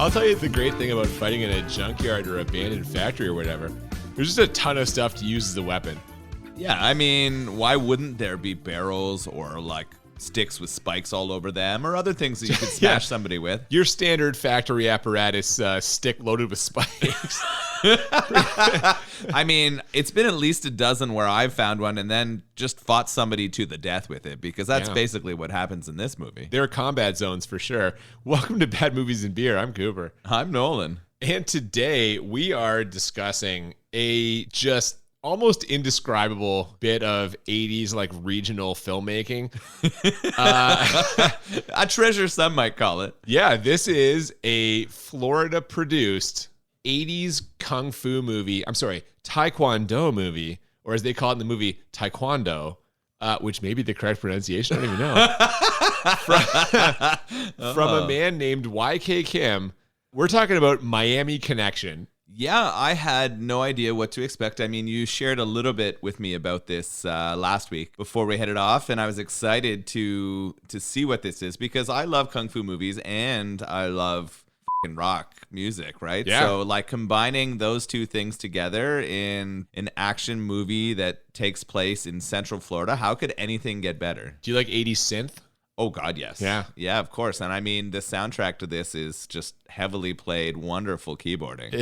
I'll tell you the great thing about fighting in a junkyard or abandoned factory or whatever. There's just a ton of stuff to use as a weapon. Yeah, I mean, why wouldn't there be barrels or like sticks with spikes all over them or other things that you could smash somebody with? Your standard factory apparatus stick loaded with spikes. I mean, it's been at least a dozen where I've found one and then just fought somebody to the death with it, because that's basically what happens in this movie. There are combat zones for sure. Welcome to Bad Movies and Beer. I'm Cooper. I'm Nolan. And today we are discussing a just almost indescribable bit of 80s like regional filmmaking. A treasure, some might call it. Yeah, this is a Florida produced 80s kung fu movie. I'm sorry, Tae Kwon Do movie, or as they call it in the movie, Tae Kwon Do, which may be the correct pronunciation. I don't even know. From a man named YK Kim. We're talking about Miami Connection. Yeah, I had no idea what to expect. I mean, you shared a little bit with me about this last week before we headed off, and I was excited to see what this is, because I love kung fu movies and I love fucking rock music, right? Yeah. So like combining those two things together in an action movie that takes place in Central Florida, how could anything get better? Do you like 80s synth? Oh, God, yes. Yeah. Yeah, of course. And I mean, the soundtrack to this is just heavily played, wonderful keyboarding.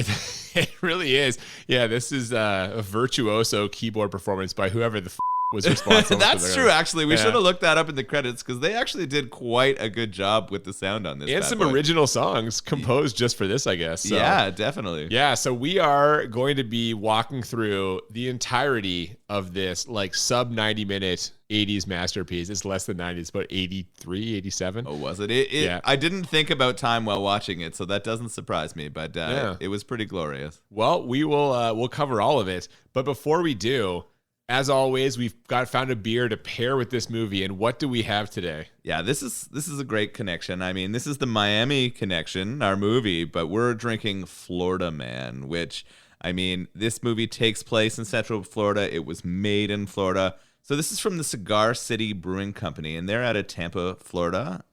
It really is. Yeah, this is a virtuoso keyboard performance by whoever the was responsible. That's true, actually. We should have looked that up in the credits, because they actually did quite a good job with the sound on this. And some original songs composed just for this, I guess. So. Yeah, definitely. Yeah, so we are going to be walking through the entirety of this like sub 90 minute 80s masterpiece. It's less than 90. It's about 83, 87. Oh, was it? Yeah. I didn't think about time while watching it, so that doesn't surprise me, but it was pretty glorious. Well, we will we'll cover all of it. But before we do, as always, we've found a beer to pair with this movie, and what do we have today? Yeah, this is a great connection. I mean, this is the Miami Connection, our movie, but we're drinking Florida Man, which, I mean, this movie takes place in Central Florida. It was made in Florida. So this is from the Cigar City Brewing Company, and they're out of Tampa, Florida.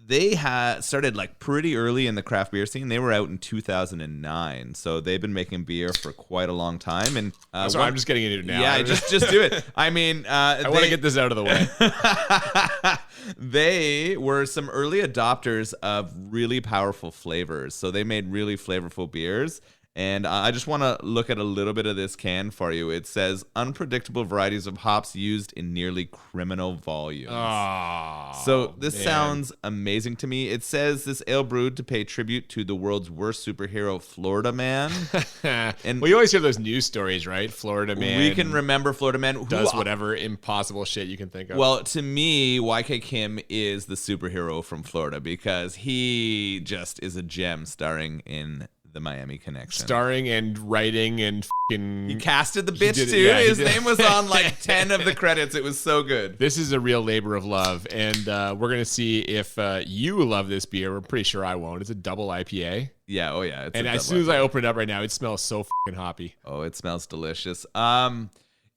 They had started like pretty early in the craft beer scene. They were out in 2009, so they've been making beer for quite a long time. And sorry, I'm just getting into it now. Yeah, just do it. I mean, I want to get this out of the way. They were some early adopters of really powerful flavors, so they made really flavorful beers. And I just want to look at a little bit of this can for you. It says, unpredictable varieties of hops used in nearly criminal volumes. Oh, so this sounds amazing to me. It says this ale brewed to pay tribute to the world's worst superhero, Florida Man. And well, you always hear those news stories, right? Florida Man. We can remember Florida Man. Does whatever impossible shit you can think of. Well, to me, YK Kim is the superhero from Florida, because he just is a gem starring in the Miami Connection. Starring and writing and fucking... He casted the bitch too. Yeah, his name was on like 10 of the credits. It was so good. This is a real labor of love, and we're going to see if you love this beer. We're pretty sure I won't. It's a double IPA. Yeah, oh yeah. And as soon as I open it up right now, it smells so fucking hoppy. Oh, it smells delicious. Yeah,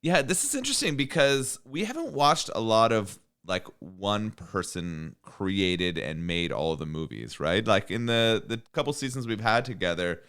this is interesting because we haven't watched a lot of like one person created and made all the movies, right? Like in the couple seasons we've had together,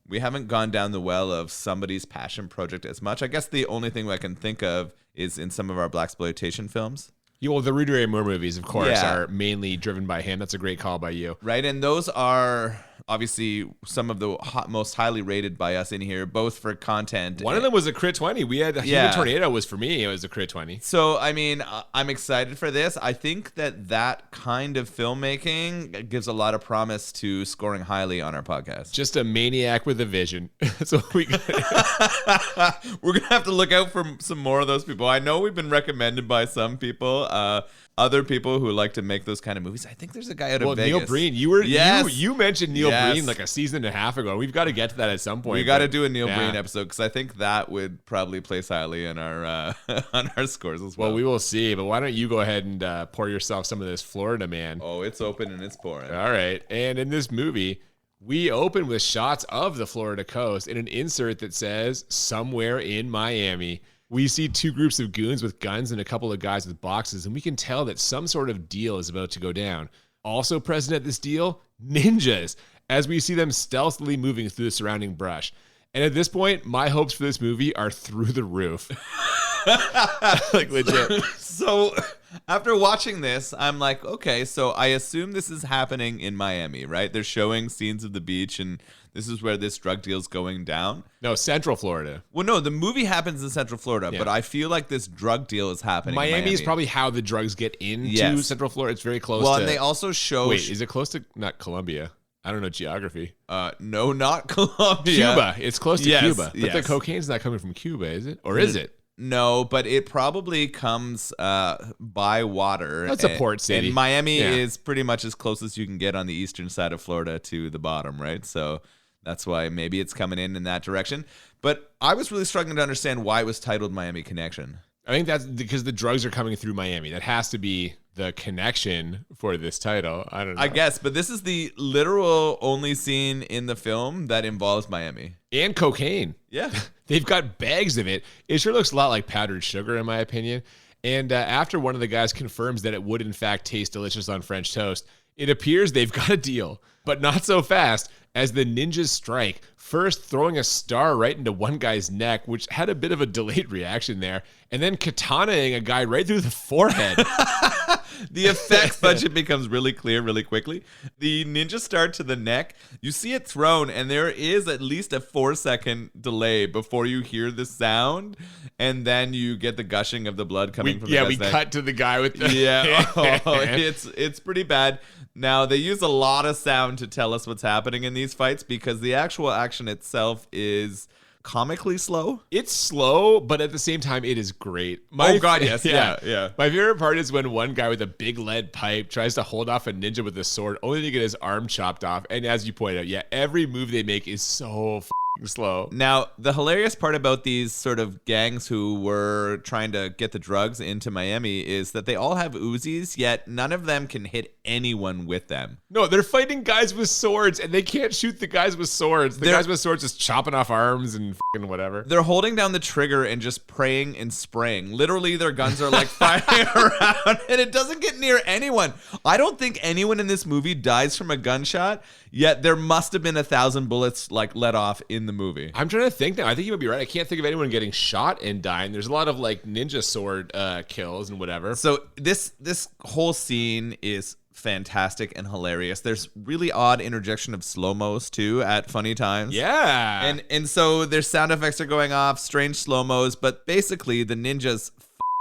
we haven't gone down the well of somebody's passion project as much. I guess the only thing I can think of is in some of our blaxploitation films. Yeah, well, the Rudy Ray Moore movies, of course, are mainly driven by him. That's a great call by you. Right, and those are obviously some of the most highly rated by us in here, both for content. One of them was a crit 20. We had Human Tornado was for me. It was a crit 20. So, I mean, I'm excited for this. I think that kind of filmmaking gives a lot of promise to scoring highly on our podcast. Just a maniac with a vision. That's what we got. We're going to have to look out for some more of those people. I know we've been recommended by some people. Other people who like to make those kind of movies. I think there's a guy out of Vegas. Neil Breen. You mentioned Neil Breen like a season and a half ago. We've got to get to that at some point. We got to do a Neil Breen episode, because I think that would probably place highly in our on our scores as well. Well, we will see. But why don't you go ahead and pour yourself some of this Florida Man? Oh, it's open and it's pouring. All right. And in this movie, we open with shots of the Florida coast and an insert that says "Somewhere in Miami." We see two groups of goons with guns and a couple of guys with boxes, and we can tell that some sort of deal is about to go down. Also present at this deal ninjas as we see them stealthily moving through the surrounding brush. And at this point, my hopes for this movie are through the roof. Like legit. So after watching this, I'm like, okay, so I assume this is happening in Miami, right? They're showing scenes of the beach, and this is where this drug deal's going down. No, Central Florida. Well, no, the movie happens in Central Florida, but I feel like this drug deal is happening in Miami Miami. is probably how the drugs get into Central Florida. It's very close to... Well, and they also show... Wait, is it close to... Not Colombia. I don't know geography. No, not Colombia. Cuba. It's close to Cuba. But the yes. cocaine's not coming from Cuba, is it? Or is it? No, but it probably comes by water. That's a port city. And Miami is pretty much as close as you can get on the eastern side of Florida to the bottom, right? So that's why maybe it's coming in that direction. But I was really struggling to understand why it was titled Miami Connection. I think that's because the drugs are coming through Miami. That has to be the connection for this title. I don't know. I guess, but this is the literal only scene in the film that involves Miami. And cocaine. Yeah. They've got bags of it. It sure looks a lot like powdered sugar, in my opinion. And after one of the guys confirms that it would, in fact, taste delicious on French toast, it appears they've got a deal. But not so fast, as the ninjas strike, first throwing a star right into one guy's neck, which had a bit of a delayed reaction there, and then katanaing a guy right through the forehead. The effects budget becomes really clear really quickly. The ninja star to the neck, you see it thrown, and there is at least a 4-second delay before you hear the sound, and then you get the gushing of the blood coming from the guy's neck. Cut to the guy with the... It's pretty bad. Now, they use a lot of sound to tell us what's happening in these fights because the actual action itself is comically slow. It's slow, but at the same time, it is great. Yes. Yeah. My favorite part is when one guy with a big lead pipe tries to hold off a ninja with a sword, only to get his arm chopped off. And as you point out, every move they make is so slow. Now, the hilarious part about these sort of gangs who were trying to get the drugs into Miami is that they all have Uzis, yet none of them can hit anyone with them. No, they're fighting guys with swords, and they can't shoot the guys with swords. The guys with swords just chopping off arms and fucking whatever. They're holding down the trigger and just praying and spraying. Literally, their guns are like firing around, and it doesn't get near anyone. I don't think anyone in this movie dies from a gunshot, yet there must have been 1,000 bullets like let off in the movie. I'm trying to think now. I think you might be right. I can't think of anyone getting shot and dying. There's a lot of like ninja sword kills and whatever. So this whole scene is fantastic and hilarious. There's really odd interjection of slow-mos too at funny times. Yeah. And so their sound effects are going off, strange slow-mos, but basically the ninjas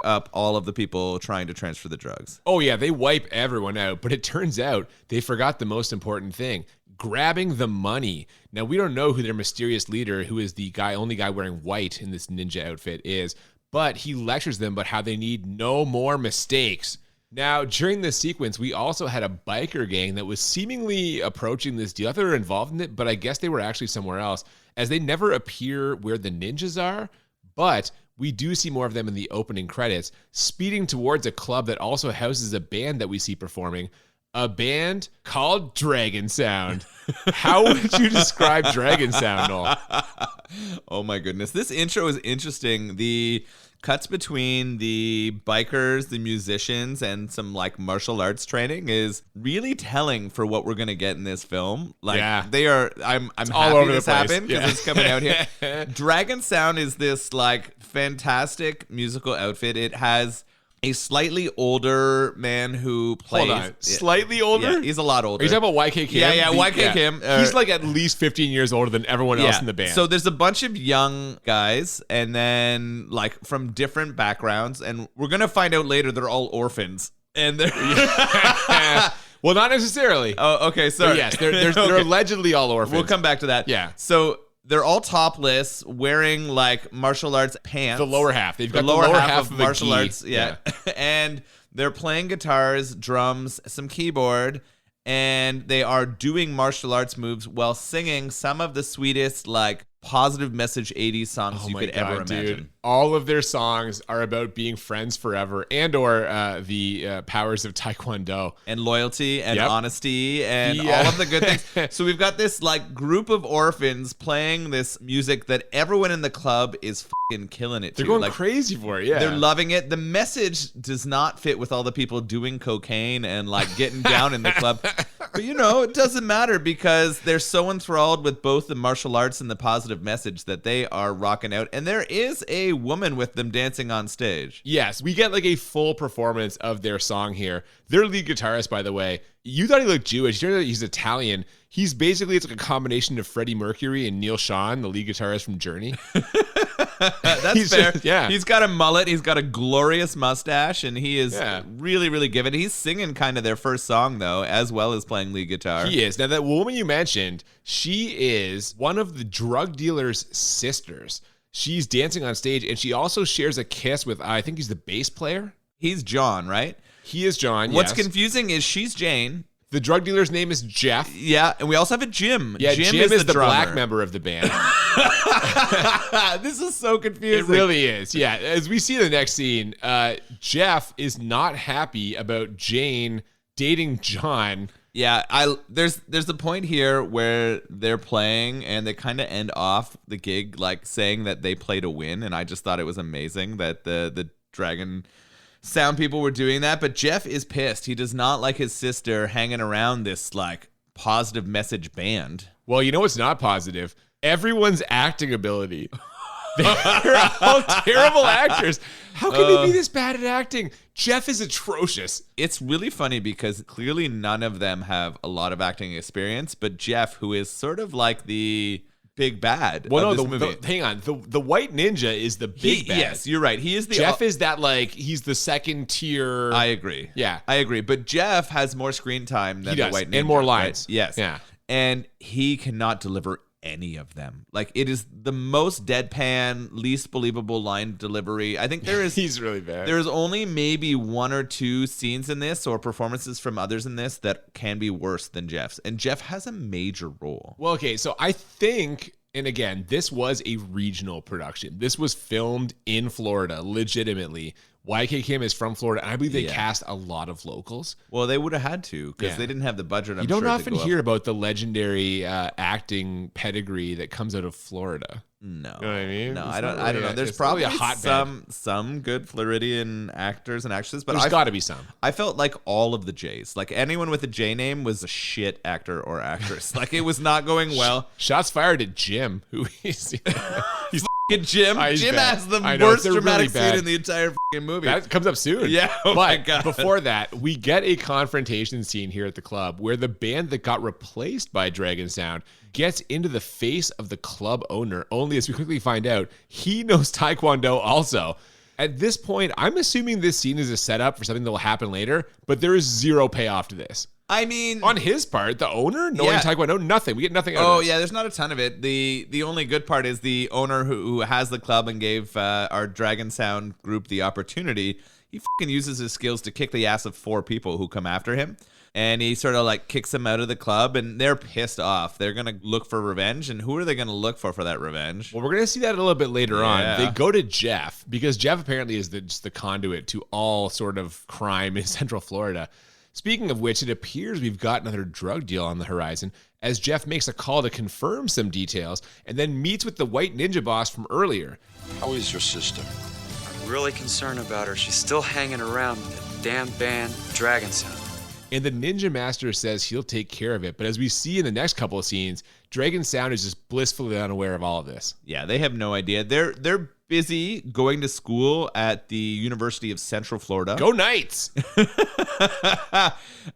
up all of the people trying to transfer the drugs. Oh yeah, they wipe everyone out, but it turns out they forgot the most important thing. Grabbing the money. Now, we don't know who their mysterious leader, who is the only guy wearing white in this ninja outfit, is, but he lectures them about how they need no more mistakes. Now, during this sequence, we also had a biker gang that was seemingly approaching this deal. I thought they were involved in it, but I guess they were actually somewhere else, as they never appear where the ninjas are, but we do see more of them in the opening credits, speeding towards a club that also houses a band that we see performing, a band called Dragon Sound. How would you describe Dragon Sound, Noel? Oh my goodness. This intro is interesting. The cuts between the bikers, the musicians, and some like martial arts training is really telling for what we're going to get in this film. Like they are, I'm happy all over this the place. happened because it's coming out here. Dragon Sound is this like fantastic musical outfit. It has a slightly older man who plays... Hold on. Slightly older? Yeah, he's a lot older. Are you talking about YK Kim? Yeah, YK Kim. He's like at least 15 years older than everyone else in the band. So there's a bunch of young guys and then like from different backgrounds, and we're going to find out later they're all orphans. And they're... Well, not necessarily. Oh, okay. Sorry. But yes, they're allegedly all orphans. We'll come back to that. Yeah. So they're all topless, wearing like martial arts pants. The lower half. They've got the lower half of martial gi. arts. Yeah. And they're playing guitars, drums, some keyboard, and they are doing martial arts moves while singing some of the sweetest, like, positive message 80s songs you could ever imagine. Dude. All of their songs are about being friends forever and or the powers of Tae Kwon Do. And loyalty and honesty and all of the good things. So we've got this like group of orphans playing this music that everyone in the club is fucking killing it to. They're going like, crazy for it, yeah. They're loving it. The message does not fit with all the people doing cocaine and like getting down in the club. But, it doesn't matter because they're so enthralled with both the martial arts and the positive message that they are rocking out. And there is a woman with them dancing on stage. Yes, we get like a full performance of their song here. Their lead guitarist, by the way, you thought he looked Jewish. You turned out he's Italian. He's basically, it's like a combination of Freddie Mercury and Neil Schon, the lead guitarist from Journey. That's fair. Yeah. He's got a mullet. He's got a glorious mustache, and he is really, really giving. He's singing kind of their first song, though, as well as playing lead guitar. He is. Now, that woman you mentioned, she is one of the drug dealer's sisters. She's dancing on stage, and she also shares a kiss with, I think he's the bass player. He's John, right? He is John, What's yes. confusing is she's Jane. The drug dealer's name is Jeff. Yeah, and we also have a Jim. Yeah, Jim is the drummer. black member of the band. This is so confusing. It really is. Yeah, as we see in the next scene, Jeff is not happy about Jane dating John. Yeah, there's a point here where they're playing and they kind of end off the gig like saying that they play to win, and I just thought it was amazing that the Dragon Sound people were doing that. But Jeff is pissed. He does not like his sister hanging around this like positive message band. Well, you know what's not positive? Everyone's acting ability. They're all terrible actors. How can they be this bad at acting? Jeff is atrocious. It's really funny because clearly none of them have a lot of acting experience, but Jeff, who is sort of like the big bad of this movie. Hang on. The white ninja is the big bad. Yes, you're right. He is the Jeff is that like he's the second tier. I agree. Yeah. I agree. But Jeff has more screen time than the white ninja. And more lines. Right? Yes. Yeah. And he cannot deliver any of them. Like, it is the most deadpan, least believable line delivery. I think there is he's really bad. There's only maybe one or two scenes in this or performances from others in this that can be worse than Jeff's. And Jeff has a major role. Well, okay, so I think, and again, this was a regional production. This was filmed in Florida, legitimately. YK Kim is from Florida, and I believe they cast a lot of locals. Well, they would have had to because they didn't have the budget. You don't often hear about the legendary acting pedigree that comes out of Florida. No, you know what I mean? No, I don't know. There's probably a hotbed. some good Floridian actors and actresses, but there's got to be some. I felt like all of the J's, like anyone with a J name, was a shit actor or actress. Like, it was not going well. Shots fired at Jim, who he's Jim. Jim has the worst dramatic scene in the entire movie. That comes up soon. Yeah. Oh my God. Before that, we get a confrontation scene here at the club where the band that got replaced by Dragon Sound gets into the face of the club owner, only as we quickly find out he knows Tae Kwon Do also. At this point, I'm assuming this scene is a setup for something that will happen later, but there is zero payoff to this. I mean, on his part, the owner knowing Tae Kwon Do, nothing. We get nothing out of this. Oh yeah, there's not a ton of it. The only good part is the owner who has the club and gave our Dragon Sound group the opportunity. He fucking uses his skills to kick the ass of 4 people who come after him. And he sort of like kicks them out of the club, and they're pissed off. They're going to look for revenge. And who are they going to look for that revenge? Well, we're going to see that a little bit later on. They go to Jeff because Jeff apparently is just the conduit to all sort of crime in Central Florida. Speaking of which, it appears we've got another drug deal on the horizon as Jeff makes a call to confirm some details and then meets with the white ninja boss from earlier. How is your sister? I'm really concerned about her. She's still hanging around with the damn band Dragon Sound. And the ninja master says he'll take care of it. But as we see in the next couple of scenes, Dragon Sound is just blissfully unaware of all of this. Yeah, they have no idea. They're busy going to school at the University of Central Florida. Go Knights!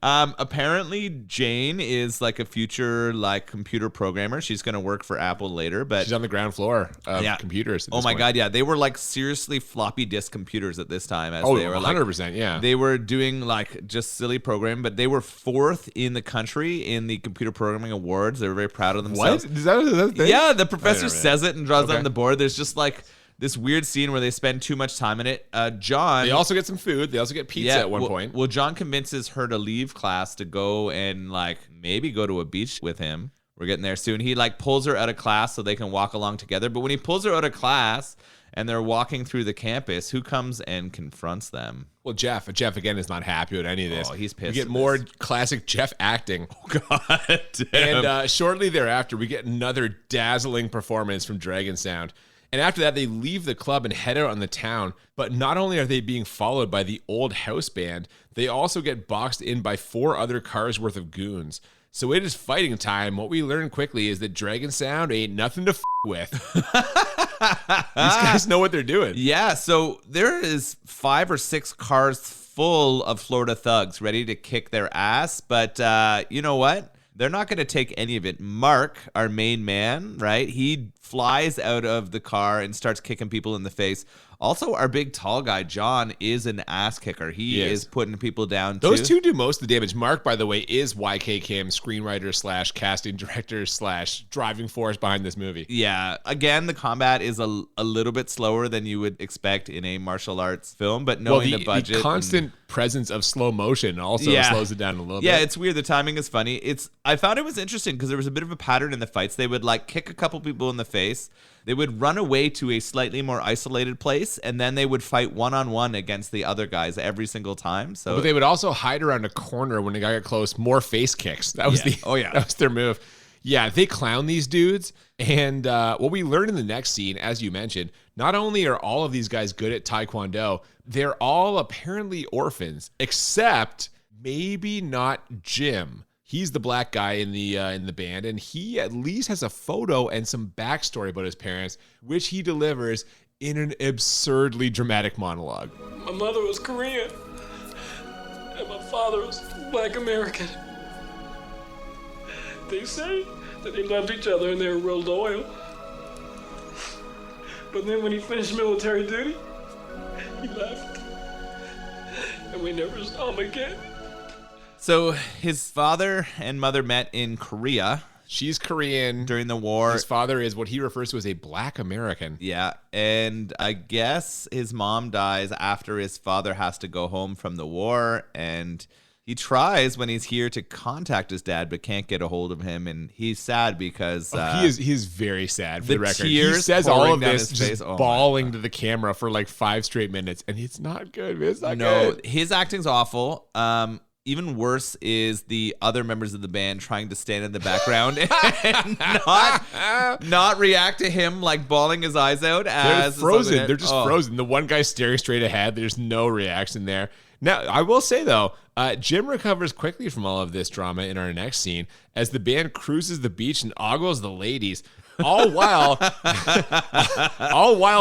Apparently, Jane is like a future like computer programmer. She's going to work for Apple later, but she's on the ground floor of computers. Oh my God, yeah, they were like seriously floppy disk computers at this time. As they were 100%, yeah. They were doing like just silly programming, but they were 4th in the country in the computer programming awards. They were very proud of themselves. What? Is that a thing? Yeah, the professor says it and draws it on the board. There's just like this weird scene where they spend too much time in it. John... They also get some food. They also get pizza at one point. Well, John convinces her to leave class to go and like maybe go to a beach with him. We're getting there soon. He like pulls her out of class so they can walk along together. But when he pulls her out of class and they're walking through the campus, who comes and confronts them? Well, Jeff. Jeff, again, is not happy with any of this. Oh, he's pissed. We get more classic Jeff acting. Oh, God damn. And shortly thereafter, we get another dazzling performance from Dragon Sound. And after that, they leave the club and head out on the town. But not only are they being followed by the old house band, they also get boxed in by 4 other cars worth of goons. So it is fighting time. What we learn quickly is that Dragon Sound ain't nothing to with. These guys know what they're doing. Yeah, so there is 5 or 6 cars full of Florida thugs ready to kick their ass. But you know what? They're not going to take any of it. Mark, our main man, right? He flies out of the car and starts kicking people in the face. Also, our big tall guy, John, is an ass kicker. He is putting people down, too. Those two do most of the damage. Mark, by the way, is YK Kim, screenwriter / casting director / driving force behind this movie. Yeah. Again, the combat is a little bit slower than you would expect in a martial arts film, but knowing the budget. The constant presence of slow motion also slows it down a little bit. Yeah, it's weird. The timing is funny. I found it was interesting because there was a bit of a pattern in the fights. They would like kick a couple people in the face. They would run away to a slightly more isolated place, and then they would fight one-on-one against the other guys every single time. So, but they would also hide around a corner when the guy got close. More face kicks. That was that was their move. Yeah, they clown these dudes. And what we learn in the next scene, as you mentioned, not only are all of these guys good at Tae Kwon Do, they're all apparently orphans, except maybe not Jim. He's the black guy in the band, and he at least has a photo and some backstory about his parents, which he delivers in an absurdly dramatic monologue. My mother was Korean, and my father was Black American. They say that they loved each other and they were real loyal. But then when he finished military duty, he left, and we never saw him again. So his father and mother met in Korea. She's Korean. During the war. His father is what he refers to as a Black American. Yeah, and I guess his mom dies after his father has to go home from the war, and he tries when he's here to contact his dad, but can't get a hold of him, and he's sad because he is very sad. For the record, tears he says all of down this his just face. bawling to the camera for like 5 straight minutes, and it's not good. It's not good. His acting's awful. Even worse is the other members of the band trying to stand in the background and not react to him, like bawling his eyes out. They're frozen. They're just frozen. The one guy staring straight ahead. There's no reaction there. Now, I will say, though, Jim recovers quickly from all of this drama in our next scene as the band cruises the beach and ogles the ladies, all while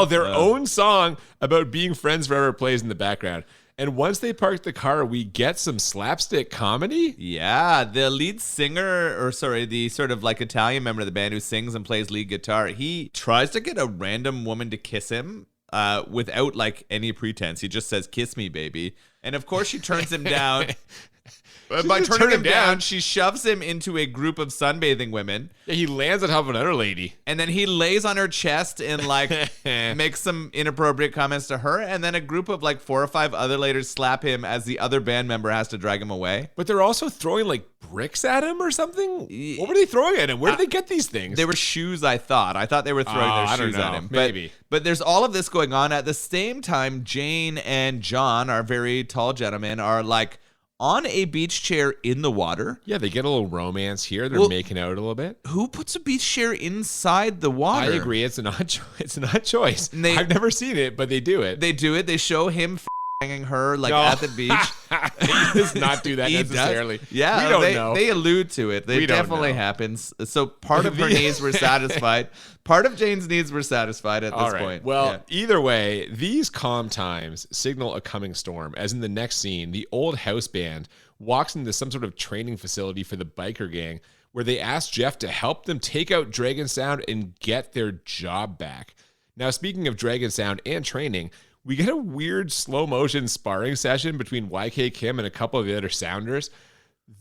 their own song about being friends forever plays in the background. And once they park the car, we get some slapstick comedy. Yeah, the lead singer, the sort of like Italian member of the band who sings and plays lead guitar, he tries to get a random woman to kiss him without like any pretense. He just says, "Kiss me, baby." And of course she turns him down. By turning him down, she shoves him into a group of sunbathing women. Yeah, he lands on top of another lady. And then he lays on her chest and like makes some inappropriate comments to her. And then a group of like 4 or 5 other ladies slap him as the other band member has to drag him away. But they're also throwing like bricks at him or something? What were they throwing at him? Where did they get these things? They were shoes, I thought. I thought they were throwing their shoes at him. Maybe. But there's all of this going on. At the same time, Jane and John, our very tall gentlemen, are like on a beach chair in the water. Yeah, they get a little romance here. They're making out a little bit. Who puts a beach chair inside the water? I agree. It's an odd choice. I've never seen it, but they do it. They do it. They show him hanging her like at the beach. He does not do that necessarily. Yeah, we don't know. They allude to it. It definitely happens. So part of her needs were satisfied. Part of Jane's needs were satisfied at this point. Well, either way, these calm times signal a coming storm, as in the next scene, the old house band walks into some sort of training facility for the biker gang, where they ask Jeff to help them take out Dragon Sound and get their job back. Now, speaking of Dragon Sound and training, we get a weird slow motion sparring session between YK Kim and a couple of the other Sounders.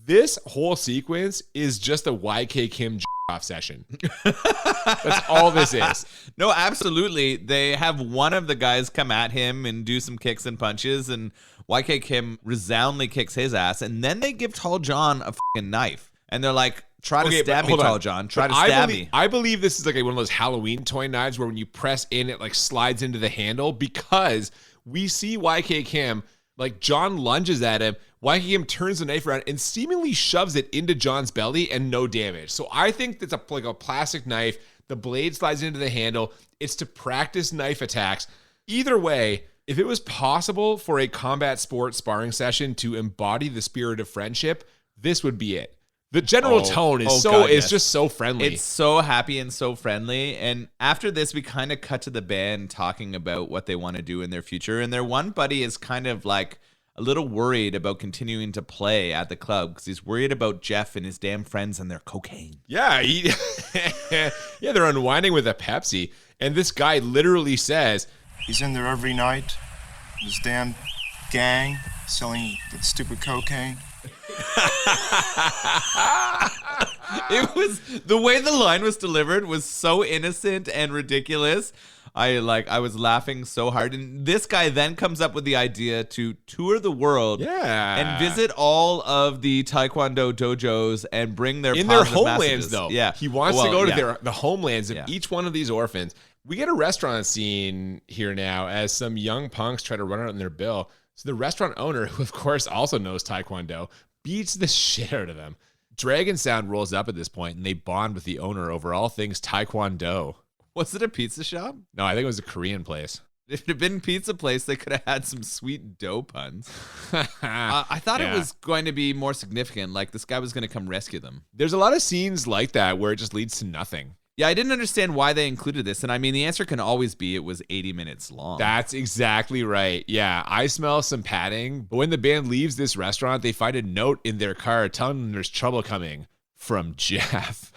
This whole sequence is just a YK Kim off session. That's all this is. No, absolutely. They have one of the guys come at him and do some kicks and punches, and YK Kim resoundingly kicks his ass, and then they give Tall John a fucking knife. And they're like, try to stab me, Tall John. Try to stab me. I believe this is like one of those Halloween toy knives where when you press in, it like slides into the handle, because we see YK Kim, like John lunges at him, YK Kim turns the knife around and seemingly shoves it into John's belly and no damage. So I think that's like a plastic knife The blade slides into the handle. It's to practice knife attacks. Either way, if it was possible for a combat sports sparring session to embody the spirit of friendship, this would be it. The general tone is just so friendly. It's so happy and so friendly. And after this, we kind of cut to the band talking about what they want to do in their future. And their one buddy is kind of like a little worried about continuing to play at the club because he's worried about Jeff and his damn friends and their cocaine. Yeah, they're unwinding with a Pepsi. And this guy literally says, he's in there every night. His damn gang selling that stupid cocaine. It was the way the line was delivered was so innocent and ridiculous. I was laughing so hard. And this guy then comes up with the idea to tour the world and visit all of the Taekwondo dojos and bring their in positive their homelands messages. though. Yeah. He wants to go to the homelands of each one of these orphans. We get a restaurant scene here now as some young punks try to run out on their bill. So the restaurant owner, who of course also knows Taekwondo, beats the shit out of them. Dragon Sound rolls up at this point and they bond with the owner over all things Taekwondo. Was it a pizza shop? No, I think it was a Korean place. If it had been a pizza place, they could have had some sweet dough puns. I thought it was going to be more significant, like this guy was going to come rescue them. There's a lot of scenes like that where it just leads to nothing. Yeah, I didn't understand why they included this. And I mean, the answer can always be it was 80 minutes long. That's exactly right. Yeah, I smell some padding. But when the band leaves this restaurant, they find a note in their car telling them there's trouble coming from Jeff.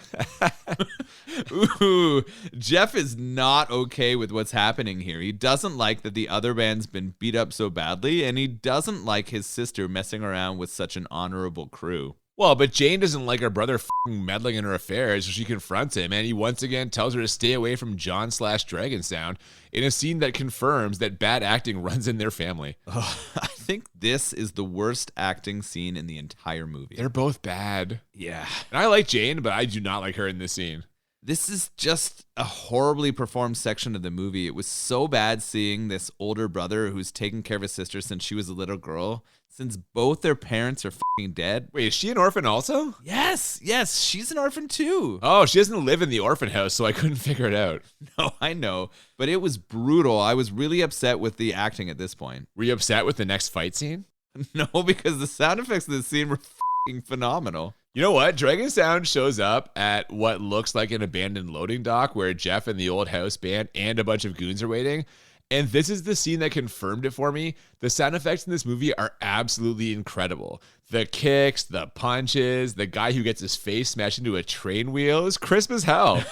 Ooh, Jeff is not okay with what's happening here. He doesn't like that the other band's been beat up so badly, and he doesn't like his sister messing around with such an honorable crew. Well, but Jane doesn't like her brother meddling in her affairs, so she confronts him, and he once again tells her to stay away from John/Dragon Sound in a scene that confirms that bad acting runs in their family. I think this is the worst acting scene in the entire movie. They're both bad. Yeah. And I like Jane, but I do not like her in this scene. This is just a horribly performed section of the movie. It was so bad seeing this older brother who's taken care of his sister since she was a little girl, since both their parents are fucking dead. Wait, is she an orphan also? Yes, she's an orphan too. Oh, she doesn't live in the orphan house, so I couldn't figure it out. No, I know, but it was brutal. I was really upset with the acting at this point. Were you upset with the next fight scene? No, because the sound effects of this scene were fucking phenomenal. You know what? Dragon Sound shows up at what looks like an abandoned loading dock where Jeff and the old house band and a bunch of goons are waiting. And this is the scene that confirmed it for me. The sound effects in this movie are absolutely incredible. The kicks, the punches, the guy who gets his face smashed into a train wheel is crisp as hell.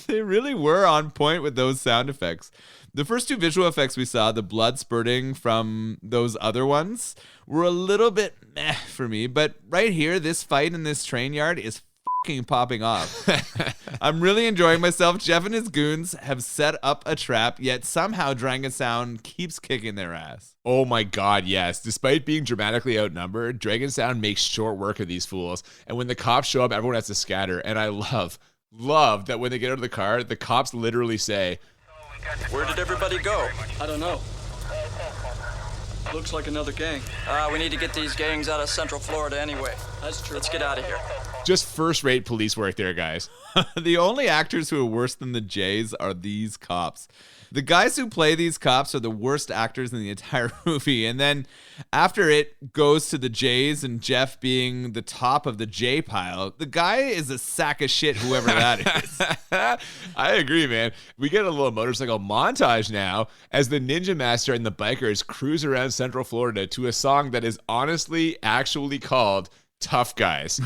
They really were on point with those sound effects. The first two visual effects we saw, the blood spurting from those other ones, were a little bit meh for me. But right here, this fight in this train yard is fucking popping off. I'm really enjoying myself. Jeff and his goons have set up a trap, yet somehow Dragon Sound keeps kicking their ass. Oh my god, yes. Despite being dramatically outnumbered, Dragon Sound makes short work of these fools. And when the cops show up, everyone has to scatter. And I love that when they get out of the car, the cops literally say, Where did everybody go? I don't know. Looks like another gang. We need to get these gangs out of Central Florida anyway. That's true. Let's get out of here. just first-rate police work there, guys. The only actors who are worse than the Jays are these cops. The guys who play these cops are the worst actors in the entire movie. And then after it goes to the Jays and Jeff being the top of the J pile, the guy is a sack of shit, whoever that is. I agree, man. We get a little motorcycle montage now as the Ninja Master and the bikers cruise around Central Florida to a song that is honestly actually called Tough Guys.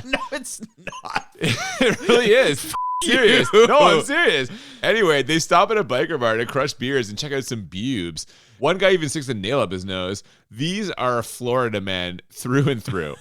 No, it's not. It really is. Serious. No, I'm serious. Anyway, they stop at a biker bar to crush beers and check out some bubes. One guy even sticks a nail up his nose. These are Florida men through and through.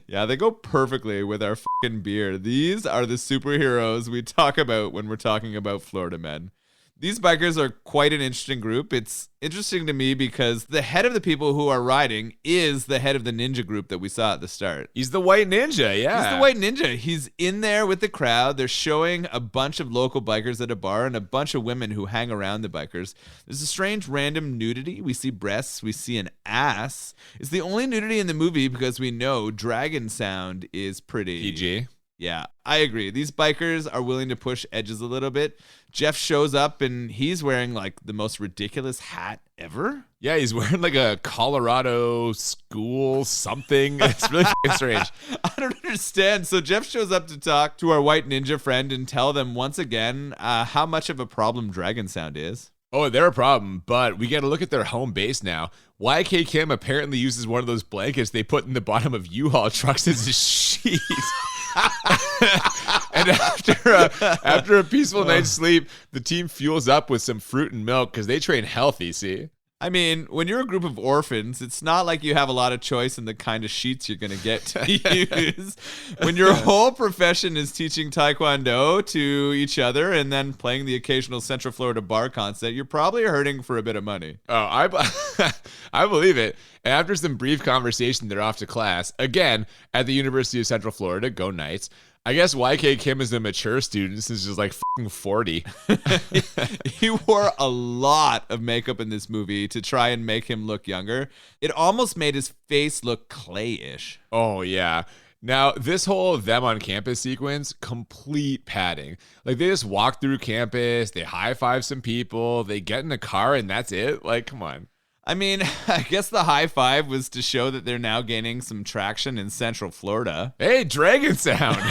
Yeah, they go perfectly with our fucking beer. These are the superheroes we talk about when we're talking about Florida men. These bikers are quite an interesting group. It's interesting to me because the head of the people who are riding is the head of the ninja group that we saw at the start. He's the white ninja, yeah. He's the white ninja. He's in there with the crowd. They're showing a bunch of local bikers at a bar and a bunch of women who hang around the bikers. There's a strange random nudity. We see breasts. We see an ass. It's the only nudity in the movie because we know Dragon Sound is pretty... PG. Yeah, I agree. These bikers are willing to push edges a little bit. Jeff shows up and he's wearing like the most ridiculous hat ever. Yeah, he's wearing like a Colorado school something. It's really fucking strange. I don't understand. So Jeff shows up to talk to our white ninja friend and tell them once again how much of a problem Dragon Sound is. Oh, they're a problem, but we got to look at their home base now. YK Kim apparently uses one of those blankets they put in the bottom of U-Haul trucks as a sheet. And after a peaceful night's sleep, the team fuels up with some fruit and milk because they train healthy, see? I mean, when you're a group of orphans, it's not like you have a lot of choice in the kind of sheets you're going to get to use. When your whole profession is teaching Tae Kwon Do to each other and then playing the occasional Central Florida bar concert, you're probably hurting for a bit of money. Oh, I believe it. And after some brief conversation, they're off to class. Again, at the University of Central Florida. Go Knights. I guess YK Kim is a mature student since he's like fucking 40. He wore a lot of makeup in this movie to try and make him look younger. It almost made his face look clay-ish. Oh, yeah. Now, this whole them on campus sequence, complete padding. Like, they just walk through campus, they high-five some people, they get in a car, and that's it? Like, come on. I mean, I guess the high five was to show that they're now gaining some traction in Central Florida. Hey, Dragon Sound.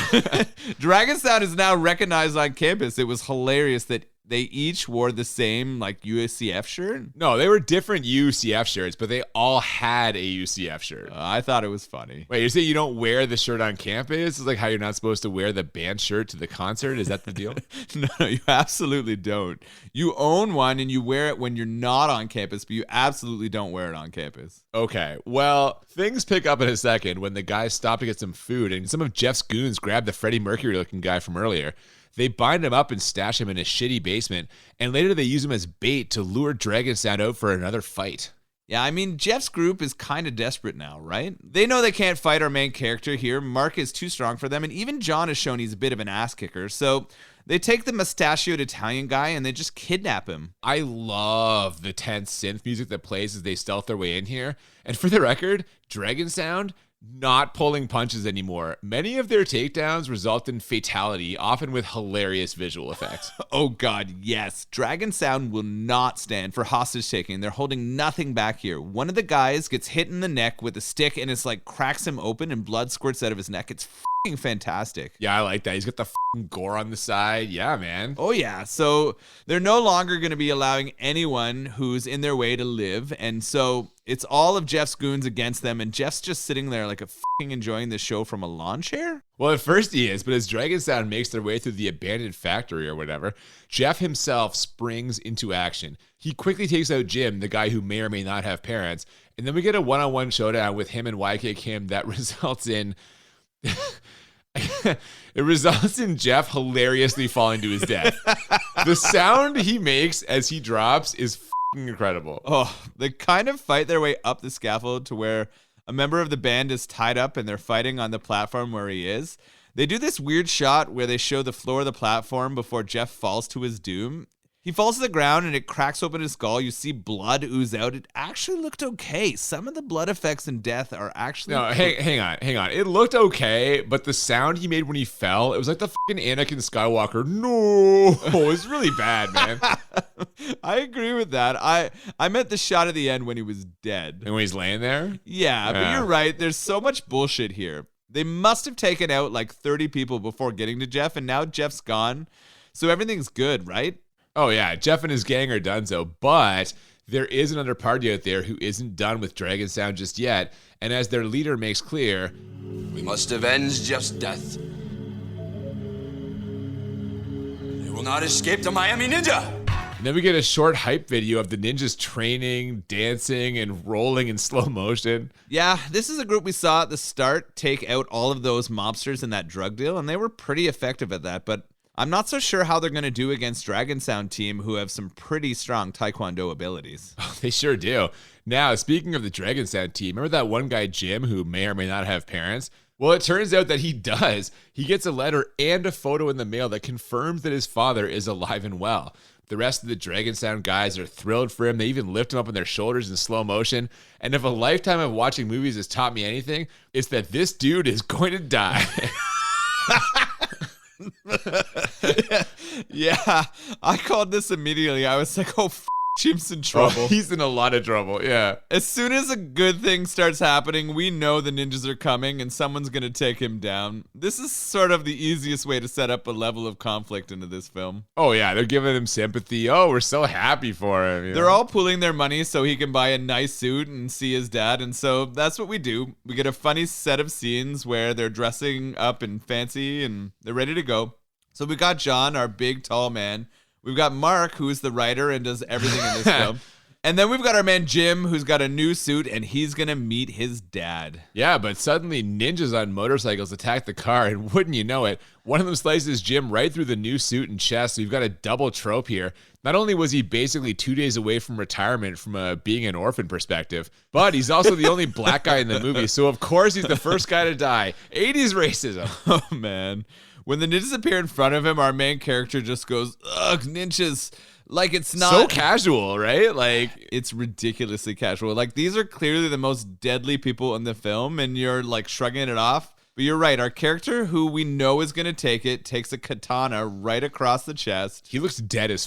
Dragon Sound is now recognized on campus. It was hilarious that they each wore the same like UCF shirt. No, they were different UCF shirts, but they all had a UCF shirt. I thought it was funny. Wait, you're saying you don't wear the shirt on campus? It's like how you're not supposed to wear the band shirt to the concert? Is that the deal? No, you absolutely don't. You own one and you wear it when you're not on campus, but you absolutely don't wear it on campus. Okay, well, things pick up in a second when the guys stop to get some food, and some of Jeff's goons grab the Freddie Mercury-looking guy from earlier. They bind him up and stash him in a shitty basement, and later they use him as bait to lure Dragon Sound out for another fight. Yeah, I mean, Jeff's group is kind of desperate now, right? They know they can't fight our main character here. Mark is too strong for them, and even John has shown he's a bit of an ass kicker. So they take the mustachioed Italian guy and they just kidnap him. I love the tense synth music that plays as they stealth their way in here. And for the record, Dragon Sound, not pulling punches anymore. Many of their takedowns result in fatality, often with hilarious visual effects. Oh god, yes. Dragon Sound will not stand for hostage taking. They're holding nothing back here. One of the guys gets hit in the neck with a stick and it's like cracks him open and blood squirts out of his neck. It's fucking fantastic. Yeah, I like that. He's got the fucking gore on the side. Yeah, man. Oh yeah. So they're no longer going to be allowing anyone who's in their way to live. And so it's all of Jeff's goons against them, and Jeff's just sitting there like a fucking enjoying the show from a lawn chair. Well, at first he is, but as Dragon Sound makes their way through the abandoned factory or whatever, Jeff himself springs into action. He quickly takes out Jim, the guy who may or may not have parents, and then we get a one-on-one showdown with him and YK Kim that results in... It results in Jeff hilariously falling to his death. The sound he makes as he drops is incredible. Oh, they kind of fight their way up the scaffold to where a member of the band is tied up and they're fighting on the platform where he is. They do this weird shot where they show the floor of the platform before Jeff falls to his doom. He falls to the ground and it cracks open his skull. You see blood ooze out. It actually looked okay. Some of the blood effects in death are actually... No, hang on. It looked okay, but the sound he made when he fell, it was like the fucking Anakin Skywalker. No, it's really bad, man. I agree with that. I meant the shot at the end when he was dead. And when he's laying there? Yeah, but you're right. There's so much bullshit here. They must have taken out like 30 people before getting to Jeff, and now Jeff's gone. So everything's good, right? Oh, yeah. Jeff and his gang are done so, but there is another party out there who isn't done with Dragon Sound just yet. And as their leader makes clear, we must avenge Jeff's death. They will not escape the Miami Ninja. And then we get a short hype video of the ninjas training, dancing, and rolling in slow motion. Yeah, this is a group we saw at the start take out all of those mobsters in that drug deal, and they were pretty effective at that, but I'm not so sure how they're going to do against Dragon Sound team, who have some pretty strong Tae Kwon Do abilities. Oh, they sure do. Now, speaking of the Dragon Sound team, remember that one guy, Jim, who may or may not have parents? Well, it turns out that he does. He gets a letter and a photo in the mail that confirms that his father is alive and well. The rest of the Dragon Sound guys are thrilled for him. They even lift him up on their shoulders in slow motion. And if a lifetime of watching movies has taught me anything, it's that this dude is going to die. Yeah, I called this immediately. I was like, oh, Jim's in trouble. Oh, he's in a lot of trouble. Yeah. As soon as a good thing starts happening, we know the ninjas are coming and someone's going to take him down. This is sort of the easiest way to set up a level of conflict into this film. Oh, yeah. They're giving him sympathy. Oh, we're so happy for him. You They're know? all pooling their money so he can buy a nice suit and see his dad. And so that's what we do. We get a funny set of scenes where they're dressing up and fancy and they're ready to go. So we got John, our big, tall man. We've got Mark, who's the writer and does everything in this film. And then we've got our man Jim, who's got a new suit, and he's going to meet his dad. Yeah, but suddenly ninjas on motorcycles attack the car, and wouldn't you know it, one of them slices Jim right through the new suit and chest. So we've got a double trope here. Not only was he basically 2 days away from retirement from being an orphan perspective, but he's also the only black guy in the movie. So, of course, he's the first guy to die. 80s racism. Oh, man. When the ninjas appear in front of him, our main character just goes, ugh, ninjas. Like, it's not so casual, right? Like, it's ridiculously casual. Like, these are clearly the most deadly people in the film, and you're like shrugging it off. But you're right. Our character, who we know is going to take it, takes a katana right across the chest. he looks dead as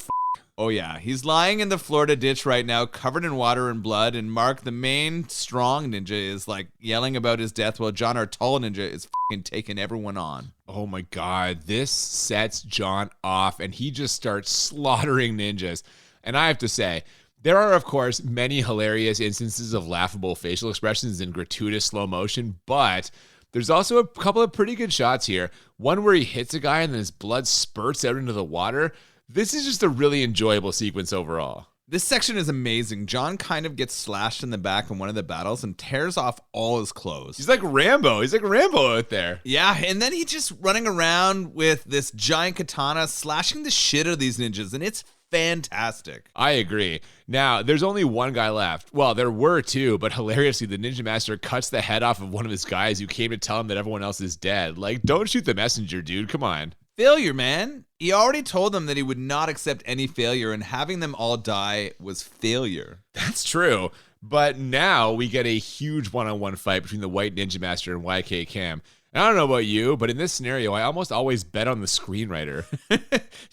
Oh, yeah. He's lying in the Florida ditch right now, covered in water and blood. And Mark, the main strong ninja, is like yelling about his death while John, our tall ninja, is taking everyone on. Oh my God, this sets John off and he just starts slaughtering ninjas. And I have to say, there are, of course, many hilarious instances of laughable facial expressions in gratuitous slow motion, but there's also a couple of pretty good shots here. One where he hits a guy and then his blood spurts out into the water. This is just a really enjoyable sequence overall. This section is amazing. John kind of gets slashed in the back in one of the battles and tears off all his clothes. He's like Rambo. He's like Rambo out there. Yeah, and then he's just running around with this giant katana, slashing the shit out of these ninjas, and it's fantastic. I agree. Now, there's only one guy left. Well, there were two, but hilariously, the Ninja Master cuts the head off of one of his guys who came to tell him that everyone else is dead. Like, don't shoot the messenger, dude. Come on. Failure, man. He already told them that he would not accept any failure, and having them all die was failure. That's true. But now we get a huge one-on-one fight between the White Ninja Master and YK Cam. And I don't know about you, but in this scenario, I almost always bet on the screenwriter.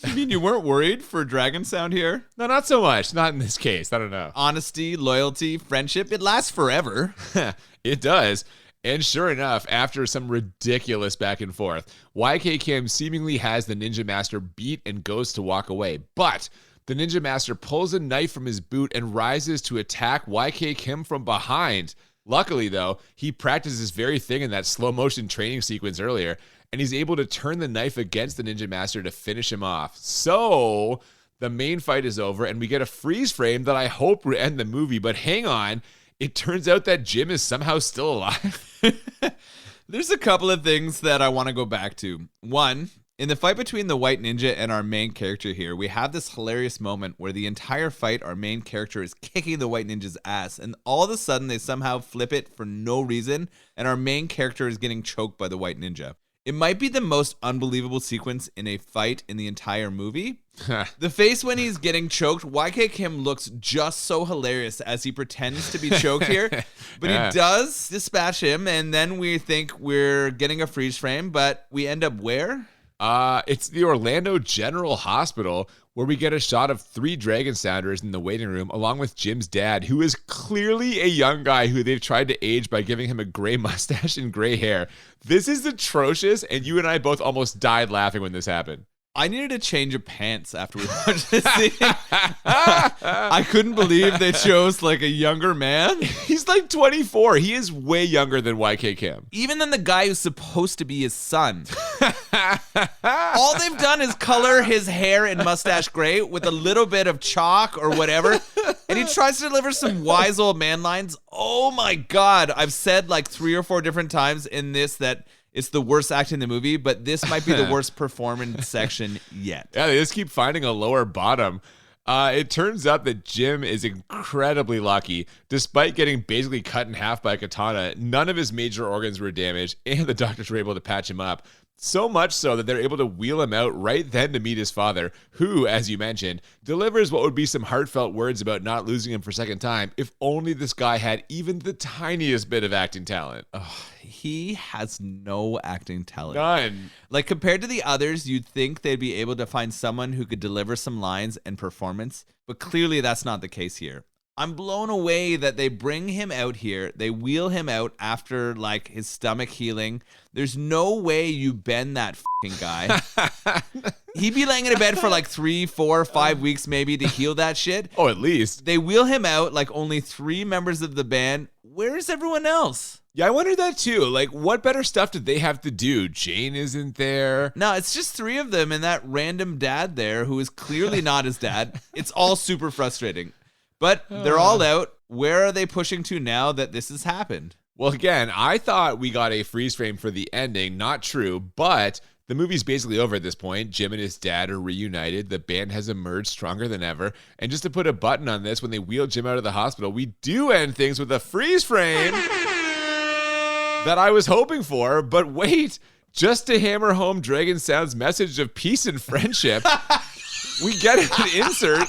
You mean you weren't worried for Dragon Sound here? No, not so much. Not in this case. I don't know. Honesty, loyalty, friendship, it lasts forever. It does. And sure enough, after some ridiculous back and forth, YK Kim seemingly has the Ninja Master beat and goes to walk away. But the Ninja Master pulls a knife from his boot and rises to attack YK Kim from behind. Luckily, though, he practiced this very thing in that slow motion training sequence earlier, and he's able to turn the knife against the Ninja Master to finish him off. So the main fight is over, and we get a freeze frame that I hope will end the movie. But hang on, it turns out that Jim is somehow still alive. There's a couple of things that I want to go back to. One, in the fight between the White Ninja and our main character here, we have this hilarious moment where the entire fight, our main character is kicking the White Ninja's ass, and all of a sudden they somehow flip it for no reason, and our main character is getting choked by the White Ninja. It might be the most unbelievable sequence in a fight in the entire movie. The face when he's getting choked, YK Kim looks just so hilarious as he pretends to be choked here. But he does dispatch him, and then we think we're getting a freeze frame, but we end up where? It's the Orlando General Hospital, where we get a shot of 3 Dragon Sounders in the waiting room, along with Jim's dad, who is clearly a young guy who they've tried to age by giving him a gray mustache and gray hair. This is atrocious, and you and I both almost died laughing when this happened. I needed a change of pants after we watched this scene. I couldn't believe they chose like a younger man. He's like 24. He is way younger than YK Kim. Even than the guy who's supposed to be his son. All they've done is color his hair and mustache gray with a little bit of chalk or whatever. And he tries to deliver some wise old man lines. Oh my God. I've said like 3 or 4 different times in this that it's the worst act in the movie, but this might be the worst performance section yet. Yeah, they just keep finding a lower bottom. It turns out that Jim is incredibly lucky. Despite getting basically cut in half by a katana, none of his major organs were damaged, and the doctors were able to patch him up. So much so that they're able to wheel him out right then to meet his father, who, as you mentioned, delivers what would be some heartfelt words about not losing him for a second time if only this guy had even the tiniest bit of acting talent. He has no acting talent. None. Like, compared to the others, you'd think they'd be able to find someone who could deliver some lines and performance, but clearly that's not the case here. I'm blown away that they bring him out here. They wheel him out after, like, his stomach healing. There's no way you bend that fucking guy. He'd be laying in a bed for like 3, 4, 5 weeks maybe to heal that shit. Oh, at least. They wheel him out like only 3 members of the band. Where's everyone else? Yeah, I wondered that too. Like, what better stuff did they have to do? Jane isn't there. No, it's just 3 of them and that random dad there who is clearly not his dad. It's all super frustrating. But they're all out. Where are they pushing to now that this has happened? Well, again, I thought we got a freeze frame for the ending. Not true, but the movie's basically over at this point. Jim and his dad are reunited. The band has emerged stronger than ever. And just to put a button on this, when they wheel Jim out of the hospital, we do end things with a freeze frame that I was hoping for. But wait, just to hammer home Dragon Sound's message of peace and friendship, we get an insert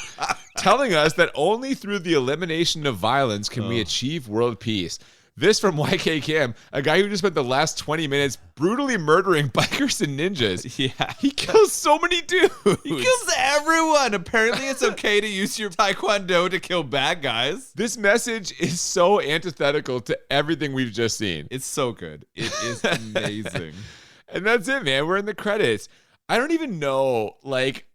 telling us that only through the elimination of violence can we achieve world peace. This from YK Kim, a guy who just spent the last 20 minutes brutally murdering bikers and ninjas. Yeah. He kills so many dudes. He kills everyone. Apparently it's okay to use your Tae Kwon Do to kill bad guys. This message is so antithetical to everything we've just seen. It's so good. It is amazing. And that's it, man. We're in the credits. I don't even know, like,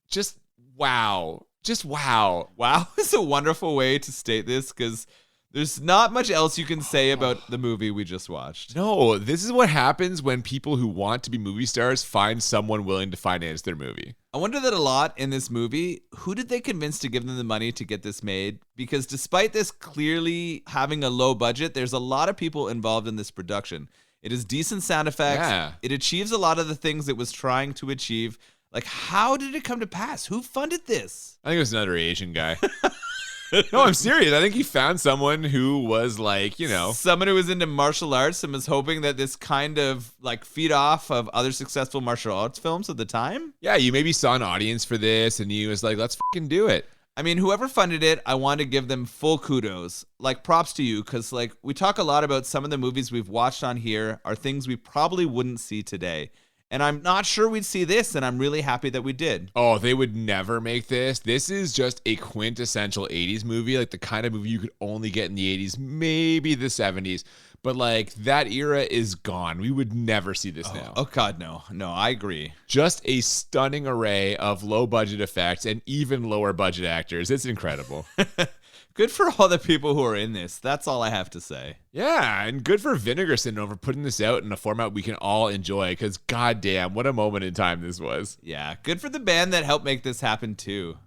just wow. Just wow. Wow is a wonderful way to state this because there's not much else you can say about the movie we just watched. No, this is what happens when people who want to be movie stars find someone willing to finance their movie. I wonder that a lot in this movie. Who did they convince to give them the money to get this made? Because despite this clearly having a low budget, there's a lot of people involved in this production. It has decent sound effects. Yeah. It achieves a lot of the things it was trying to achieve. Like, how did it come to pass? Who funded this? I think it was another Asian guy. No, I'm serious. I think he found someone who was like, you know. Someone who was into martial arts and was hoping that this kind of like feed off of other successful martial arts films at the time. Yeah, you maybe saw an audience for this and he was like, let's fucking do it. I mean, whoever funded it, I want to give them full kudos. Like, props to you, because like we talk a lot about some of the movies we've watched on here are things we probably wouldn't see today. And I'm not sure we'd see this, and I'm really happy that we did. Oh, they would never make this. This is just a quintessential 80s movie, like the kind of movie you could only get in the 80s, maybe the 70s. But like that era is gone. We would never see this now. Oh, God, no. No, I agree. Just a stunning array of low budget effects and even lower budget actors. It's incredible. Good for all the people who are in this. That's all I have to say. Yeah, and good for Vinegar Syndrome for putting this out in a format we can all enjoy, because goddamn, what a moment in time this was. Yeah, good for the band that helped make this happen too.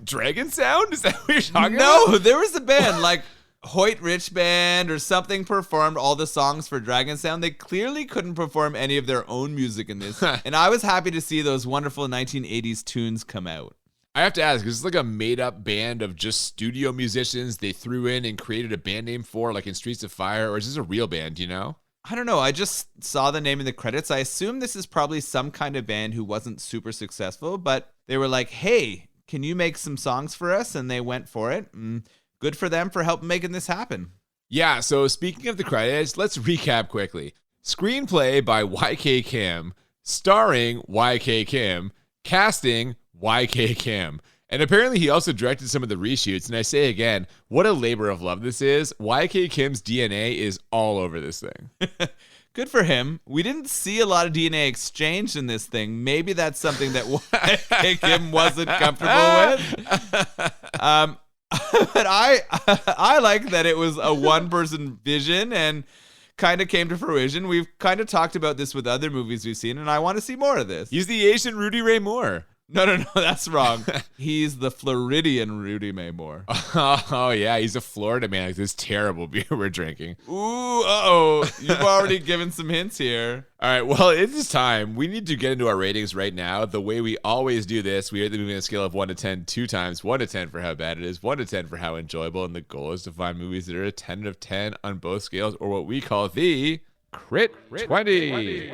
Dragon Sound? Is that what you're talking about? No, there was a band like Hoyt Rich Band or something performed all the songs for Dragon Sound. They clearly couldn't perform any of their own music in this. And I was happy to see those wonderful 1980s tunes come out. I have to ask, is this like a made-up band of just studio musicians they threw in and created a band name for, like in Streets of Fire, or is this a real band, do you know? I don't know. I just saw the name in the credits. I assume this is probably some kind of band who wasn't super successful, but they were like, hey, can you make some songs for us? And they went for it. Good for them for helping making this happen. Yeah, so speaking of the credits, let's recap quickly. Screenplay by YK Kim, starring YK Kim, casting YK Kim. And apparently he also directed some of the reshoots. And I say again, what a labor of love this is. YK Kim's DNA is all over this thing. Good for him. We didn't see a lot of DNA exchanged in this thing. Maybe that's something that YK Kim wasn't comfortable with. But I like that it was a one-person vision and kind of came to fruition. We've kind of talked about this with other movies we've seen, and I want to see more of this. He's the Asian Rudy Ray Moore. No, that's wrong. He's the Floridian Rudy May Moore. Oh, yeah, he's a Florida man, like this terrible beer we're drinking. Ooh, uh-oh. You've already given some hints here. All right, well, it is time. We need to get into our ratings right now. The way we always do this, we rate the movie on a scale of 1 to 10 2 times. 1 to 10 for how bad it is, 1 to 10 for how enjoyable, and the goal is to find movies that are a 10 out of 10 on both scales, or what we call the Crit 20.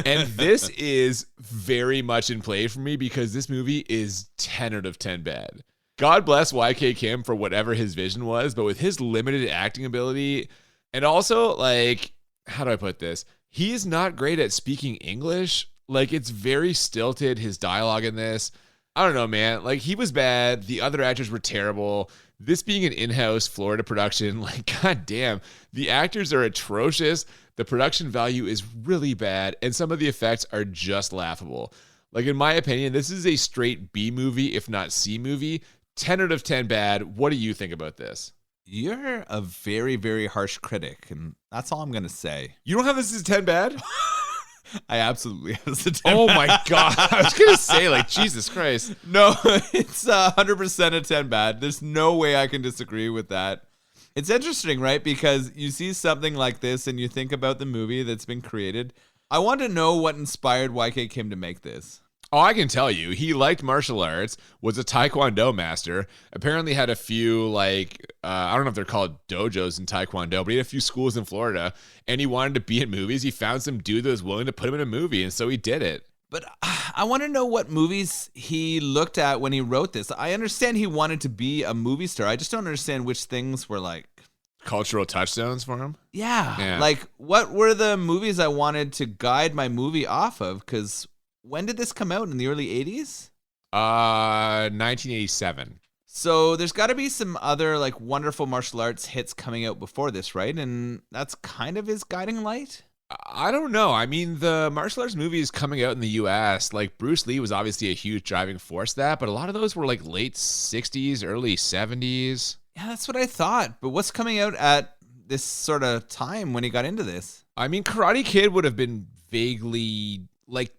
And this is very much in play for me because this movie is 10 out of 10 bad. God bless YK Kim for whatever his vision was, but with his limited acting ability, and also, like, how do I put this? He is not great at speaking English. Like, it's very stilted, his dialogue in this. I don't know, man. Like, he was bad. The other actors were terrible. This being an in-house Florida production, like, goddamn, the actors are atrocious. The production value is really bad, and some of the effects are just laughable. Like, in my opinion, this is a straight B movie, if not C movie. 10 out of 10 bad. What do you think about this? You're a very, very harsh critic, and that's all I'm going to say. You don't have this as 10 bad? I absolutely have this as 10 Oh bad. my God. I was going to say, like, Jesus Christ. No, it's 100% a 10 bad. There's no way I can disagree with that. It's interesting, right? Because you see something like this and you think about the movie that's been created. I want to know what inspired YK Kim to make this. Oh, I can tell you. He liked martial arts, was a Tae Kwon Do master, apparently had a few, like, I don't know if they're called dojos in Tae Kwon Do, but he had a few schools in Florida, and he wanted to be in movies. He found some dude that was willing to put him in a movie, and so he did it. But I want to know what movies he looked at when he wrote this. I understand he wanted to be a movie star. I just don't understand which things were like Cultural touchdown for him? Yeah. Like, what were the movies I wanted to guide my movie off of? Because when did this come out? In the early 80s? 1987. So there's got to be some other, like, wonderful martial arts hits coming out before this, right? And that's kind of his guiding light? I don't know. I mean, the martial arts movies coming out in the U.S., like, Bruce Lee was obviously a huge driving force to that, but a lot of those were, like, late 60s, early 70s. Yeah, that's what I thought. But what's coming out at this sort of time when he got into this? I mean, Karate Kid would have been vaguely, like,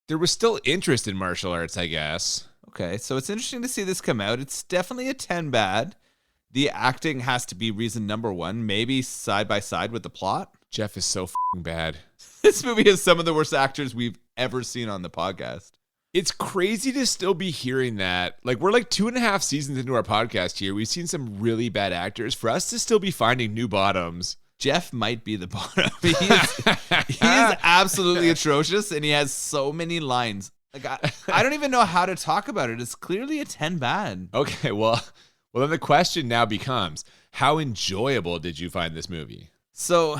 there was still interest in martial arts, I guess. Okay, so it's interesting to see this come out. It's definitely a 10 bad. The acting has to be reason number one, maybe side by side with the plot. Jeff is so f***ing bad. This movie has some of the worst actors we've ever seen on the podcast. It's crazy to still be hearing that. Like, we're like 2.5 seasons into our podcast here. We've seen some really bad actors. For us to still be finding new bottoms. Jeff might be the bottom. He is absolutely atrocious, and he has so many lines. Like, I don't even know how to talk about it. It's clearly a 10 bad. Okay, well, then the question now becomes, how enjoyable did you find this movie? So,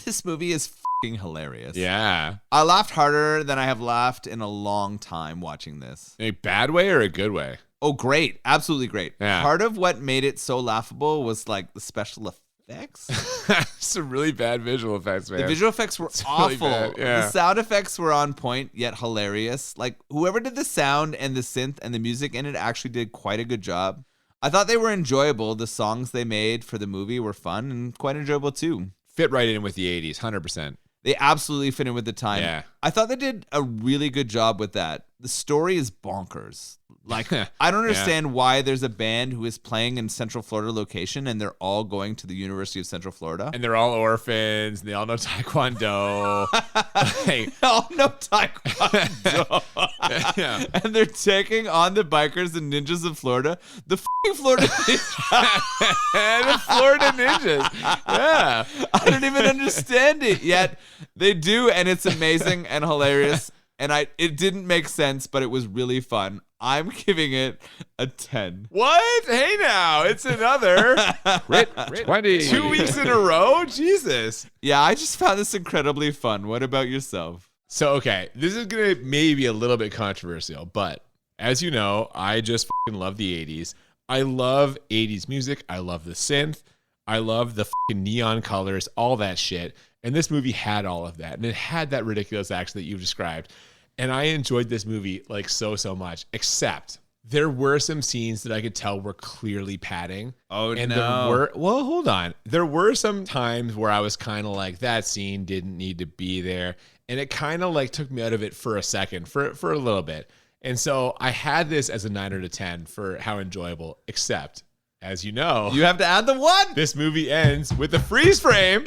this movie is f***ing hilarious. Yeah. I laughed harder than I have laughed in a long time watching this. In a bad way or a good way? Oh, great. Absolutely great. Yeah. Part of what made it so laughable was, like, the special effects. Some really bad visual effects, man. The visual effects were awful. Really bad, yeah. The sound effects were on point, yet hilarious. Like, whoever did the sound and the synth and the music in it actually did quite a good job. I thought they were enjoyable. The songs they made for the movie were fun and quite enjoyable too. Fit right in with the 80s, 100%. They absolutely fit in with the time. Yeah. I thought they did a really good job with that. The story is bonkers. Like, I don't understand why there's a band who is playing in Central Florida location and they're all going to the University of Central Florida. And they're all orphans, and they all know Tae Kwon Do. They all know Tae Kwon Do. Yeah. And they're taking on the bikers and ninjas of Florida. The f***ing Florida Ninjas. And the Florida Ninjas. Yeah. I don't even understand it yet. They do, and it's amazing and hilarious. And it didn't make sense, but it was really fun. I'm giving it a 10. What? Hey now, it's another Crit 20. 2 weeks in a row? Jesus. Yeah, I just found this incredibly fun. What about yourself? So, okay, this is going to maybe a little bit controversial, but as you know, I just fucking love the 80s. I love 80s music. I love the synth. I love the fucking neon colors, all that shit. And this movie had all of that. And it had that ridiculous action that you've described. And I enjoyed this movie like so much, except there were some scenes that I could tell were clearly padding. Oh, and no. Well, hold on. There were some times where I was kind of like, that scene didn't need to be there. And it kind of like took me out of it for a second, for a little bit. And so I had this as a 9 out of 10 for how enjoyable, except, as you know, You have to add the 1. this movie ends with a freeze frame.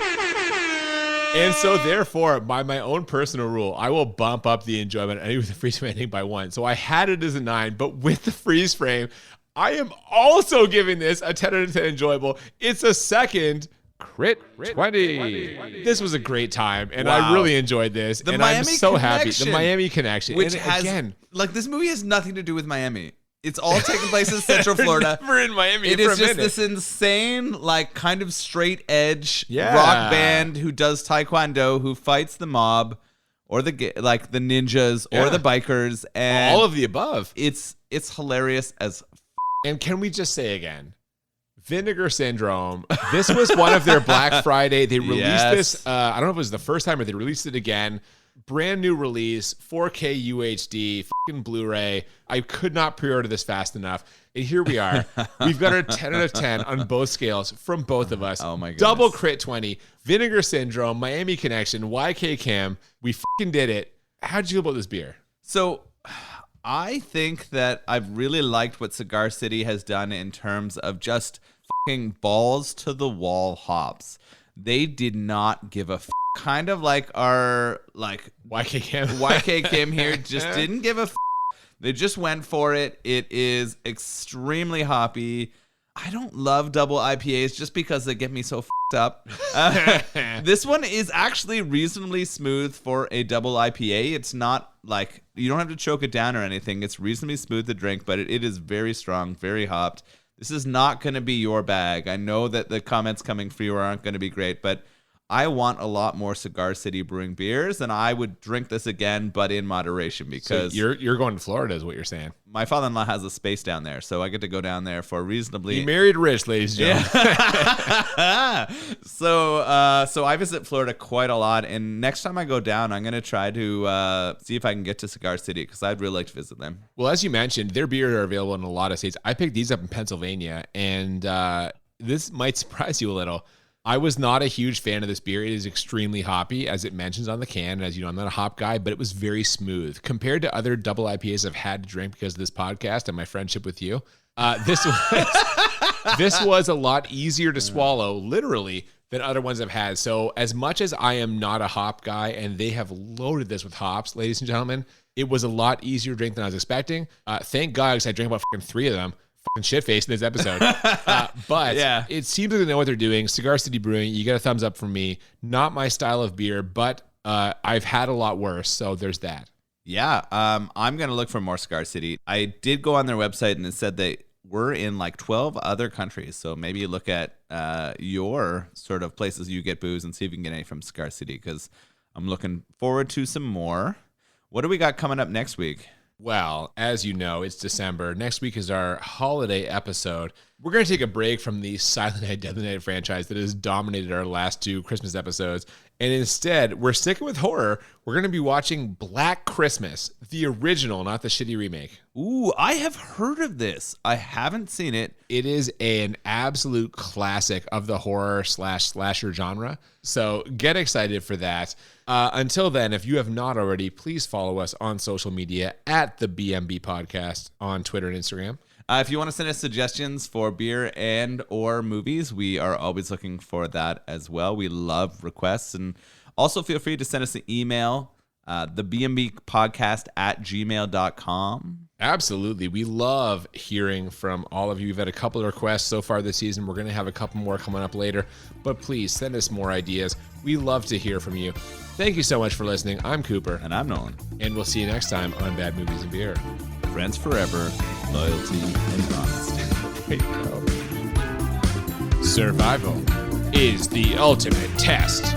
And so, therefore, by my own personal rule, I will bump up the enjoyment with the freeze frame ending by 1. So I had it as a 9, but with the freeze frame, I am also giving this a 10 out of 10 enjoyable. It's a second Crit 20. This was a great time, and Wow. I really enjoyed this. The and I'm Miami so happy. Connection. The Miami Connection. Which and has, again, like, this movie has nothing to do with Miami. It's all taking place in Central Florida. we're in Miami It for is a just minute. this insane, like, kind of straight edge Yeah. rock band who does Tae Kwon Do, who fights the mob or the ninjas or Yeah. the bikers, and all of the above. it's hilarious as And can we just say again, Vinegar Syndrome. This was one of their Black Friday. They released Yes. this. I don't know if it was the first time or they released it again. Brand new release, 4K UHD, fucking Blu-ray. I could not pre-order this fast enough. And here we are. We've got a 10 out of 10 on both scales from both of us. Oh my goodness. Double Crit 20, Vinegar Syndrome, Miami Connection, YK Cam. We fucking did it. How'd you feel about this beer? So I think that I've really liked what Cigar City has done in terms of just fucking balls to the wall hops. They did not give a f. Kind of like our YK Cam. YK Kim here just didn't give a f. They just went for it. It is extremely hoppy. I don't love double IPAs just because they get me so f***ed up. This one is actually reasonably smooth for a double IPA. It's not like, you don't have to choke it down or anything. It's reasonably smooth to drink, but it is very strong, very hopped. This is not going to be your bag. I know that the comments coming for you aren't going to be great, but I want a lot more Cigar City Brewing beers, and I would drink this again, but in moderation, So because you're going to Florida is what you're saying. my father-in-law has a space down there, so I get to go down there for reasonably. You married rich, ladies and gentlemen. So I visit Florida quite a lot, and next time I go down, I'm gonna try to see if I can get to Cigar City because I'd really like to visit them. Well, as you mentioned, their beers are available in a lot of states. I picked these up in Pennsylvania, and this might surprise you a little. I was not a huge fan of this beer. It is extremely hoppy, as it mentions on the can. And as you know, I'm not a hop guy, but it was very smooth compared to other double IPAs I've had to drink because of this podcast and my friendship with you. This was a lot easier to swallow, literally, than other ones I've had. So as much as I am not a hop guy, and they have loaded this with hops, ladies and gentlemen, it was a lot easier to drink than I was expecting. Thank God, because I drank about fucking 3 of them. Fucking shit face in this episode. But Yeah. It seems like they know what they're doing. Cigar City Brewing, you get a thumbs up from me. Not my style of beer, but I've had a lot worse. So there's that. Yeah, I'm gonna look for more Cigar City. I did go on their website and it said they were in like 12 other countries. So maybe you look at your sort of places you get booze and see if you can get any from Cigar City, because I'm looking forward to some more. What do we got coming up next week? Well, as you know, it's December. Next week is our holiday episode. We're going to take a break from the Silent Night, Deadly Night franchise that has dominated our last 2 Christmas episodes. And instead, we're sticking with horror. We're going to be watching Black Christmas, the original, not the shitty remake. Ooh, I have heard of this. I haven't seen it. It is an absolute classic of the horror / slasher genre. So get excited for that. Until then, if you have not already, please follow us on social media at the BMB Podcast on Twitter and Instagram. If you want to send us suggestions for beer and or movies, we are always looking for that as well. We love requests. And also feel free to send us an email, thebmbpodcast@gmail.com. Absolutely. We love hearing from all of you. We've had a couple of requests so far this season. We're going to have a couple more coming up later. But please send us more ideas. We love to hear from you. Thank you so much for listening. I'm Cooper. And I'm Nolan. And we'll see you next time on Bad Movies and Beer. Friends forever, loyalty, and honesty. There you go. Survival is the ultimate test.